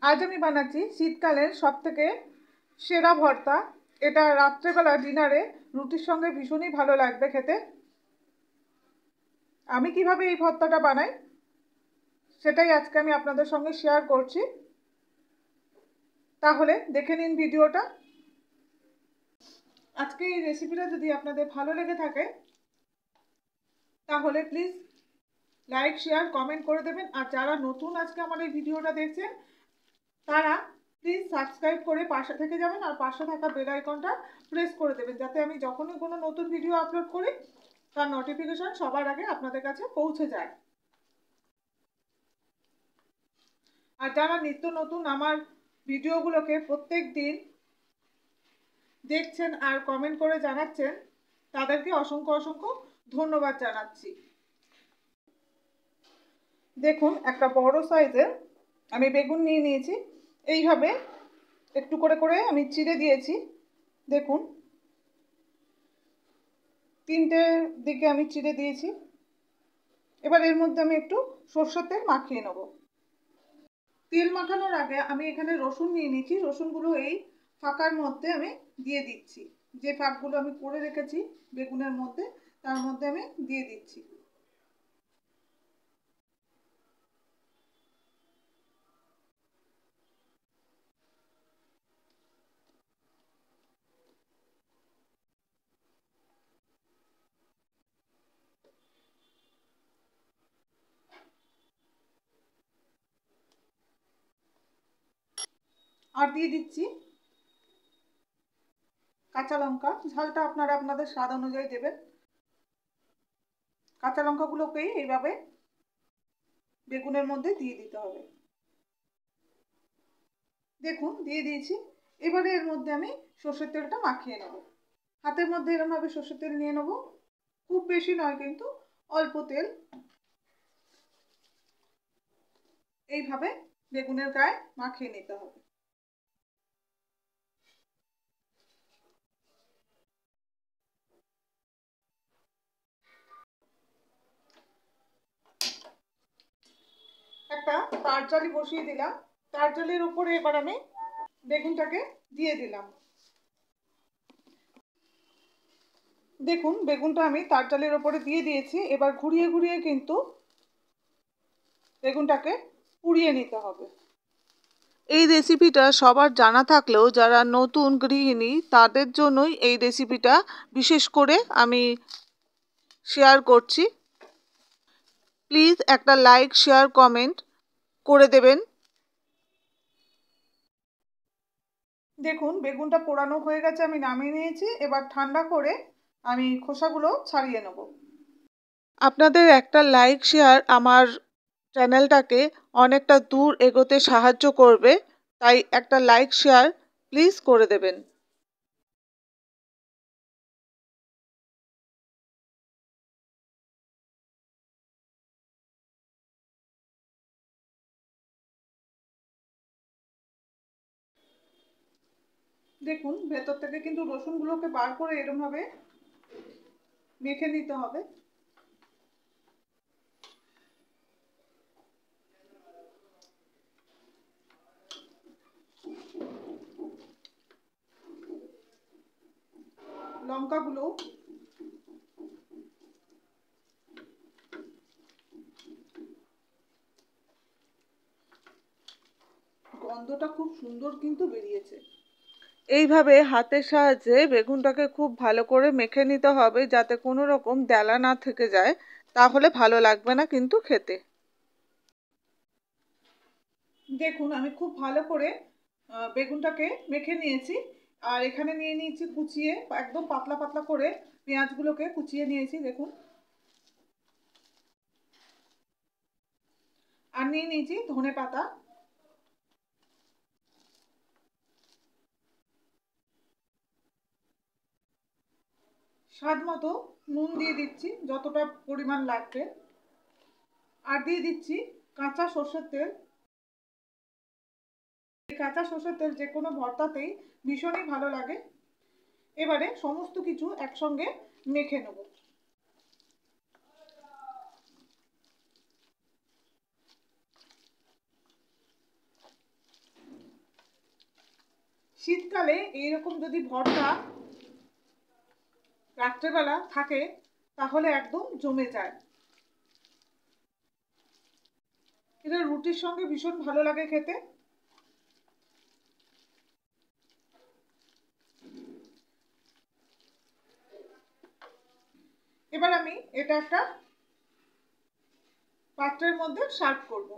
আজ আমি বানাচ্ছি শীতকালের সবথেকে সেরা ভর্তা। এটা রাত্রেবেলা ডিনারে রুটির সঙ্গে ভীষণই ভালো লাগবে খেতে। আমি কিভাবে এই ভর্তাটা বানাই সেটাই আজকে আমি আপনাদের সঙ্গে শেয়ার করছি। তাহলে দেখে নিন ভিডিওটা। আজকে এই রেসিপিটা যদি আপনাদের ভালো লেগে থাকে তাহলে প্লিজ লাইক শেয়ার কমেন্ট করে দেবেন। আর যারা নতুন আজকে আমার এই ভিডিওটা দেখছেন তারা প্লিজ সাবস্ক্রাইব করে পাশে থেকে যাবেন আর পাশে থাকা বেল আইকনটা প্রেস করে দেবেন, যাতে আমি যখনই কোনো নতুন ভিডিও আপলোড করি তার নোটিফিকেশন সবার আগে আপনাদের কাছে পৌঁছে যায়। আর যারা নিত্য নতুন আমার ভিডিওগুলোকে প্রত্যেক দিন দেখছেন আর কমেন্ট করে জানাচ্ছেন তাদেরকে অসংখ্য অসংখ্য ধন্যবাদ জানাচ্ছি। দেখুন, একটা বড় সাইজের আমি বেগুন নিয়ে নিয়েছি। এইভাবে একটু করে করে আমি চিড়ে দিয়েছি। দেখুন, তিনটে দিকে আমি চিড়ে দিয়েছি। এবার এর মধ্যে আমি একটু সরষের তেল মাখিয়ে নেব। তেল মাখানোর আগে আমি এখানে রসুন নিয়ে নিয়েছি। রসুনগুলো এই ফাঁকার মধ্যে আমি দিয়ে দিচ্ছি। যে ফাঁকগুলো আমি করে রেখেছি বেগুনের মধ্যে তার মধ্যে আমি দিয়ে দিচ্ছি। আর দিয়ে দিচ্ছি কাঁচা লঙ্কা। ঝালটা আপনারা আপনাদের স্বাদ অনুযায়ী দেবেন। কাঁচা লঙ্কাগুলোকেই এইভাবে বেগুনের মধ্যে দিয়ে দিতে হবে। দেখুন, দিয়ে দিয়েছি। এবারে এর মধ্যে আমি সর্ষের তেলটা মাখিয়ে নেব। হাতের মধ্যে এরকমভাবে সর্ষের তেল নিয়ে নেব। খুব বেশি নয়, কিন্তু অল্প তেল। এইভাবে বেগুনের গায়ে মাখিয়ে নিতে হবে। একটা তার জালি বসিয়ে দিলাম। তার জালির উপরে এবার আমি বেগুনটাকে দিয়ে দিলাম। দেখুন, বেগুনটা আমি তার জালির উপরে দিয়ে দিয়েছি। এবার ঘুরিয়ে ঘুরিয়ে কিন্তু বেগুনটাকে পুড়িয়ে নিতে হবে। এই রেসিপিটা সবার জানা থাকলেও যারা নতুন গৃহিণী তাদের জন্যই এই রেসিপিটা বিশেষ করে আমি শেয়ার করছি। প্লিজ একটা লাইক শেয়ার কমেন্ট করে দেবেন। দেখুন, বেগুনটা পোড়ানো হয়ে গেছে, আমি নামিয়ে নিয়েছি। এবার ঠান্ডা করে আমি খোসাগুলো ছাড়িয়ে নেব। আপনাদের একটা লাইক শেয়ার আমার চ্যানেলটাকে অনেকটা দূর এগোতে সাহায্য করবে, তাই একটা লাইক শেয়ার প্লিজ করে দেবেন। দেখুন, ভেতর থেকে কিন্তু রসুনগুলোকে বার করে এরমভাবে মেখে নিতে হবে। লঙ্কাগুলো গন্ধটা খুব সুন্দর কিন্তু বেরিয়েছে। এইভাবে হাতের সাহায্যে বেগুনটাকে খুব ভালো করে মেখে নিতে হবে, যাতে কোনো রকম দেলা না থেকে যায়, তাহলে ভালো লাগবে না কিন্তু খেতে। দেখুন, আমি খুব ভালো করে বেগুনটাকে মেখে নিয়েছি। আর এখানে নিয়ে নিয়েছি কুচিয়ে, একদম পাতলা পাতলা করে পেঁয়াজগুলোকে কুচিয়ে নিয়েছি। দেখুন, আর নিয়ে নিয়েছি ধনে পাতা। স্বাদ মতো নুন দিয়ে দিচ্ছি, যতটা পরিমাণ লাগবে। আর দিয়ে দিচ্ছি কাঁচা সর্ষের তেল। কাঁচা সর্ষের তেল যে কোনো ভর্তাতেই ভীষণই ভালো লাগে। এবারে সমস্ত কিছু একসঙ্গে মেখে নেব। শীতকালে এইরকম যদি ভর্তা রাত্রেবেলা থাকে তাহলে একদম জমে যায়। এটা রুটির সঙ্গে ভীষণ ভালো লাগে খেতে। এবার আমি এটা একটা পাত্রের মধ্যে সার্ভ করব।